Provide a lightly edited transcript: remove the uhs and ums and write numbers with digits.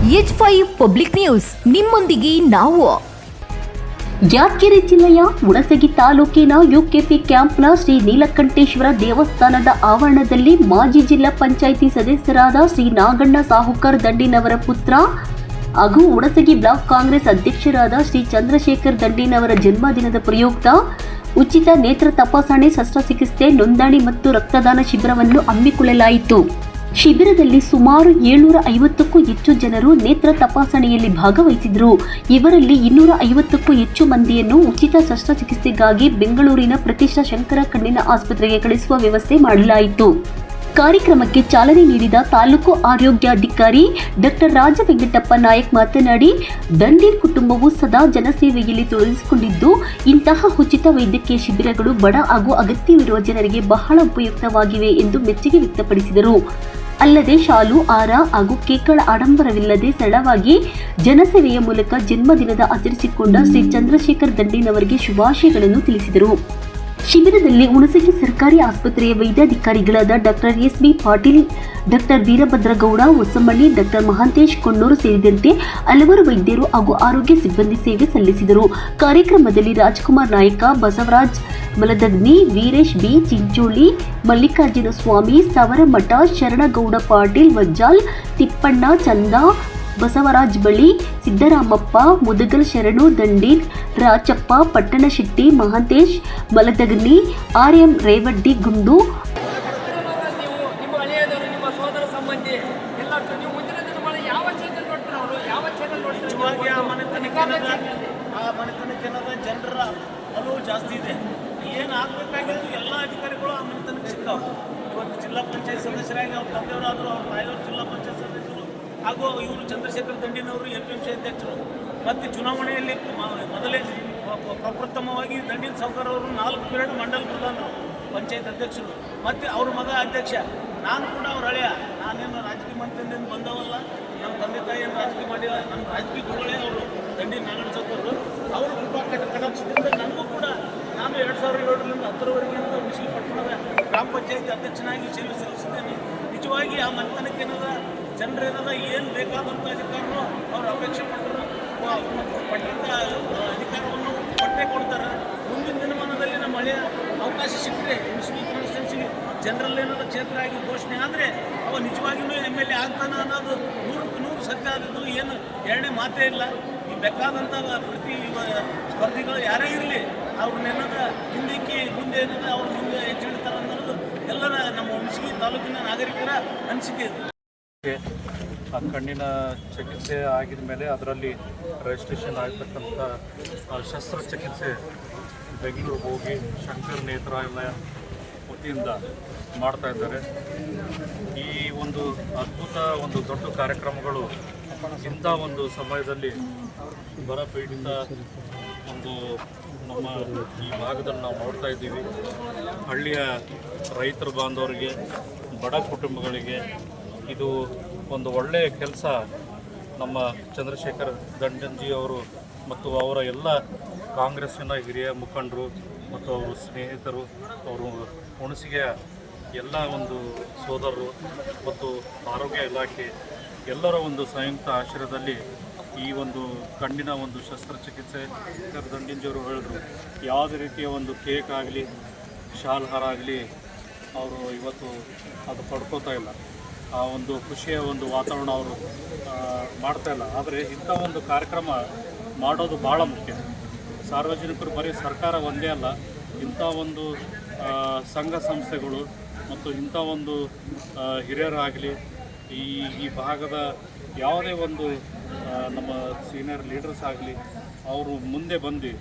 H5 public news ನಿಮ್ಮೊಂದಿಗೆ ನಾವು. ಯಾದಗಿರಿ ಜಿಲ್ಲೆಯ ಹುಣಸಗಿ ತಾಲೂಕಿನ ಯುಕೆಪಿ ಕ್ಯಾಂಪ್ನ ಶ್ರೀ ನೀಲಕಂಠೇಶ್ವರ ದೇವಸ್ಥಾನದ ಆವರಣದಲ್ಲಿ ಮಾಜಿ ಜಿಲ್ಲಾ ಪಂಚಾಯಿತಿ ಸದಸ್ಯರಾದ ಶ್ರೀ ನಾಗಣ್ಣ ಸಾಹುಕಾರ್ ದಂಡಿನವರ ಪುತ್ರ ಹಾಗೂ ಹುಣಸಗಿ ಬ್ಲಾಕ್ ಕಾಂಗ್ರೆಸ್ ಅಧ್ಯಕ್ಷರಾದ ಶ್ರೀ ಚಂದ್ರಶೇಖರ್ ದಂಡಿನವರ ಜನ್ಮದಿನದ ಪ್ರಯುಕ್ತ ಉಚಿತ ನೇತ್ರ ತಪಾಸಣೆ, ಶಸ್ತ್ರಚಿಕಿತ್ಸೆ, ನೋಂದಣಿ ಮತ್ತು ರಕ್ತದಾನ ಶಿಬಿರವನ್ನು ಹಮ್ಮಿಕೊಳ್ಳಲಾಯಿತು. ಶಿಬಿರದಲ್ಲಿ ಸುಮಾರು 750ಕ್ಕೂ ಹೆಚ್ಚು ಜನರು ನೇತ್ರ ತಪಾಸಣೆಯಲ್ಲಿ ಭಾಗವಹಿಸಿದರು. ಇವರಲ್ಲಿ 250ಕ್ಕೂ ಹೆಚ್ಚು ಮಂದಿಯನ್ನು ಉಚಿತ ಶಸ್ತ್ರಚಿಕಿತ್ಸೆಗಾಗಿ ಬೆಂಗಳೂರಿನ ಪ್ರತಿಷ್ಠಾ ಶಂಕರ ಕಣ್ಣಿನ ಆಸ್ಪತ್ರೆಗೆ ಕಳಿಸುವ ವ್ಯವಸ್ಥೆ ಮಾಡಲಾಯಿತು. ಕಾರ್ಯಕ್ರಮಕ್ಕೆ ಚಾಲನೆ ನೀಡಿದ ತಾಲೂಕು ಆರೋಗ್ಯಾಧಿಕಾರಿ ಡಾಕ್ಟರ್ ರಾಜವೆಂಕಟಪ್ಪ ನಾಯಕ್ ಮಾತನಾಡಿ, ದಂಡೀರ್ ಕುಟುಂಬವು ಸದಾ ಜನಸೇವೆಯಲ್ಲಿ ತೊಡಗಿಸಿಕೊಂಡಿದ್ದು, ಇಂತಹ ಉಚಿತ ವೈದ್ಯಕೀಯ ಶಿಬಿರಗಳು ಬಡ ಹಾಗೂ ಅಗತ್ಯವಿರುವ ಜನರಿಗೆ ಬಹಳ ಉಪಯುಕ್ತವಾಗಿವೆ ಎಂದು ಮೆಚ್ಚುಗೆ ವ್ಯಕ್ತಪಡಿಸಿದರು. ಅಲ್ಲದೆ ಶಾಲು, ಹಾರ ಹಾಗೂ ಕೇಕ್ಗಳ ಆಡಂಬರವಿಲ್ಲದೆ ಸರಳವಾಗಿ ಜನಸೇವೆಯ ಮೂಲಕ ಜನ್ಮದಿನದ ಆಚರಿಸಿಕೊಂಡ ಶ್ರೀ ಚಂದ್ರಶೇಖರ್ ದಂಡಿನವರಿಗೆ ಶುಭಾಶಯಗಳನ್ನು ತಿಳಿಸಿದರು. ಶಿಬಿರದಲ್ಲಿ ಹುಣಸಗಿ ಸರ್ಕಾರಿ ಆಸ್ಪತ್ರೆಯ ವೈದ್ಯಾಧಿಕಾರಿಗಳಾದ doctor S B. Patil, doctor Veerabhadragowda Hosamani, doctor Mahantesh Konnur ಸೇರಿದಂತೆ ಹಲವಾರು ವೈದ್ಯರು ಹಾಗೂ ಆರೋಗ್ಯ ಸಿಬ್ಬಂದಿ ಸೇವೆ ಸಲ್ಲಿಸಿದರು. ಕಾರ್ಯಕ್ರಮದಲ್ಲಿ ರಾಜ್ಕುಮಾರ್ ನಾಯಕ, ಬಸವರಾಜ್ ಮಲದಗ್ನಿ, ವೀರೇಶ್ ಬಿ. ಚಿಂಚೋಳಿ, ಮಲ್ಲಿಕಾರ್ಜುನ ಸ್ವಾಮಿ, ಸವರಮಠ, ಶರಣಗೌಡ ಪಾಟೀಲ್ ವಜ್ಜಾಲ್, ತಿಪ್ಪಣ್ಣ, ಚಂದ, ಬಸವರಾಜ್ ಬಳಿ, ಸಿದ್ದರಾಮಪ್ಪ, ಮುದಗಲ್ ಶರಣು, ದಂಡೀರ್, ರಾಚಪ್ಪ, ಪಟ್ಟಣಶೆಟ್ಟಿ, ಮಹಾಂತೇಶ್ ಮಲದಗನಿ, ಆರ್.ಎಂ. ರೇವಡ್ಡಿ ಗುಂಡು, ಜನರ ಒಲವು ಜಾಸ್ತಿ ಇದೆ. ಏನು ಆಗಬೇಕಾಗಿತ್ತು ಎಲ್ಲ ಅಧಿಕಾರಿಗಳು ಆ ಮನೆತನಕ್ಕೆ ಸಿಕ್ಕಾವು. ಇವತ್ತು ಜಿಲ್ಲಾ ಪಂಚಾಯತ್ ಸದಸ್ಯರಾಗಿ ಅವ್ರ ತಂದೆಯವರಾದರು, ಅವ್ರ ತಾಯಿಯವರು ಜಿಲ್ಲಾ ಪಂಚಾಯತ್ ಸದಸ್ಯರು, ಹಾಗೂ ಇವರು ಚಂದ್ರಶೇಖರ್ ದಂಡಿನವರು FMC ಅಧ್ಯಕ್ಷರು. ಮತ್ತು ಚುನಾವಣೆಯಲ್ಲಿ ಮೊದಲೇ ಪ್ರಪ್ರಥಮವಾಗಿ ದಂಡಿನ ಸಾಹುಕಾರ್ ಅವರು 4 ಪೀರಿಯಡ್ ಮಂಡಲ ಪ್ರಧಾನರು, ಪಂಚಾಯತ್ ಅಧ್ಯಕ್ಷರು, ಮತ್ತು ಅವ್ರ ಮಗ ಅಧ್ಯಕ್ಷ. ನಾನು ಕೂಡ ಅವ್ರ ಹಳೆಯ, ನಾನೇನು ರಾಜಕೀಯ ಮಂತ್ರಿಯಿಂದ ಬಂದವಲ್ಲ, ನಮ್ಮ ತಂದೆ ತಾಯಿ ಏನು ರಾಜಕೀಯ ಮಾಡಿಲ್ಲ. ನಮ್ಮ ರಾಜಕೀಯ ಗುರುಗಳೇ ಅವರು ದಂಡಿ ನಾಗಣ್ಣ ಸಾಹುಕಾರರು. ಅವರು ಕೃಪಾ ಕಟಾಕ್ಷದಿಂದ ನನಗೂ ಕೂಡ ನಾನು 2007ರಿಂದ 10ರವರೆಗೆ ಮುಸ್ಲಿಂ ಪಟ್ಟಣದ ಗ್ರಾಮ ಪಂಚಾಯತಿ ಅಧ್ಯಕ್ಷನಾಗಿ ಸೇವೆ ಸಲ್ಲಿಸಿದ್ದೇನೆ. ನಿಜವಾಗಿ ಆ ಮನೆತನಕ್ಕೆ ಏನದ ಜನರೇನದ ಏನು ಬೇಕಾದಂಥ ಅಧಿಕಾರನೂ ಅವರು ಅಪೇಕ್ಷೆ ಪಟ್ಟರು. ಪಟ್ಟಣದ ಅಧಿಕಾರವನ್ನು ಕೊಟ್ಟೇ ಕೊಡ್ತಾರೆ. ಮುಂದಿನ ದಿನಮಾನದಲ್ಲಿ ನಮ್ಮ ಹಳೆಯ ಅವಕಾಶ ಸಿಕ್ಕರೆ ಮುಸ್ಲಿಂ ಕಾನ್ಸ್ಟಿಟ್ಯೂನ್ಸಿಗೆ ಜನರಲ್ ಏನಾದ ಕ್ಷೇತ್ರ ಆಗಿ ಘೋಷಣೆ ಆದರೆ ಅವ ನಿಜವಾಗಿಯೂ MLA ಆಗ್ತಾನೆ ಅನ್ನೋದು 100ಕ್ಕೆ 100 ಸತ್ಯ ಆದದ್ದು, ಏನು ಎರಡನೇ ಮಾತೇ ಇಲ್ಲ. ಈ ಬೇಕಾದಂಥ ಪ್ರತಿ ಸ್ಪರ್ಧಿಗಳು ಯಾರೇ ಇರಲಿ ಅವ್ರನ್ನೇನದ ಹಿಂದಕ್ಕೆ ಮುಂದೆ ಏನದ ಅವ್ರ ಮುಂದೆ ಹೆಚ್ಚಿಡ್ತಾರೆ ಅನ್ನೋದು ಎಲ್ಲರ ನಮ್ಮ ಹುಣಸಗಿ ತಾಲೂಕಿನ ನಾಗರಿಕರ ಅನಿಸಿಕೆ ಇದೆ. ಕಣ್ಣಿನ ಚಿಕಿತ್ಸೆ ಆಗಿದ ಮೇಲೆ ಅದರಲ್ಲಿ ರಿಜಿಸ್ಟ್ರೇಷನ್ ಆಗ್ತಕ್ಕಂಥ ಶಸ್ತ್ರಚಿಕಿತ್ಸೆ ಬೆಂಗಳೂರಿಗೆ ಹೋಗಿ ಶಂಕರ್ ನೇತ್ರಾಲಯ ವತಿಯಿಂದ ಮಾಡ್ತಾ ಇದ್ದಾರೆ. ಈ ಒಂದು ಅದ್ಭುತ ಒಂದು ದೊಡ್ಡ ಕಾರ್ಯಕ್ರಮಗಳು ಇಂಥ ಒಂದು ಸಮಯದಲ್ಲಿ ಬರ ಪೀಡಿತ ಒಂದು ನಮ್ಮ ಈ ಭಾಗದಲ್ಲಿ ನಾವು ನೋಡ್ತಾ ಇದ್ದೀವಿ. ಹಳ್ಳಿಯ ರೈತರ ಬಾಂಧವರಿಗೆ, ಬಡ ಕುಟುಂಬಗಳಿಗೆ ಇದು ಒಂದು ಒಳ್ಳೆಯ ಕೆಲಸ. ನಮ್ಮ ಚಂದ್ರಶೇಖರ್ ದಂಡಂಜಿ ಅವರು ಮತ್ತು ಅವರ ಎಲ್ಲ ಕಾಂಗ್ರೆಸ್ಸಿನ ಹಿರಿಯ ಮುಖಂಡರು ಮತ್ತು ಅವರು ಸ್ನೇಹಿತರು, ಅವರು ಹುಣಸಗಿಯ ಎಲ್ಲ ಒಂದು ಸೋದರರು ಮತ್ತು ಆರೋಗ್ಯ ಇಲಾಖೆ ಎಲ್ಲರ ಒಂದು ಸಂಯುಕ್ತ ಆಶ್ರಯದಲ್ಲಿ ಈ ಒಂದು ಕಣ್ಣಿನ ಒಂದು ಶಸ್ತ್ರಚಿಕಿತ್ಸೆ ದಂಡಿಂಜಿಯವರು ಹೇಳಿದ್ರು, ಯಾವುದೇ ರೀತಿಯ ಒಂದು ಕೇಕ್ ಆಗಲಿ, ಶಾಲ್ ಹಾರ ಆಗಲಿ ಅವರು ಇವತ್ತು ಅದು ಪಡ್ಕೋತಾ ಇಲ್ಲ. ಆ ಒಂದು ಖುಷಿಯ ಒಂದು ವಾತಾವರಣ ಅವರು ಮಾಡ್ತಾಯಿಲ್ಲ. ಆದರೆ ಇಂಥ ಒಂದು ಕಾರ್ಯಕ್ರಮ ಮಾಡೋದು ಭಾಳ ಮುಖ್ಯ. ಸಾರ್ವಜನಿಕರು ಬರೀ ಸರ್ಕಾರ ಒಂದೇ ಅಲ್ಲ, ಇಂಥ ಒಂದು ಸಂಘ ಸಂಸ್ಥೆಗಳು ಮತ್ತು ಇಂಥ ಒಂದು ಹಿರಿಯರಾಗಲಿ, ಈ ಭಾಗದ ಯಾವುದೇ ಒಂದು ನಮ್ಮ ಸೀನಿಯರ್ ಲೀಡರ್ಸ್ ಆಗಲಿ ಅವರು ಮುಂದೆ ಬಂದು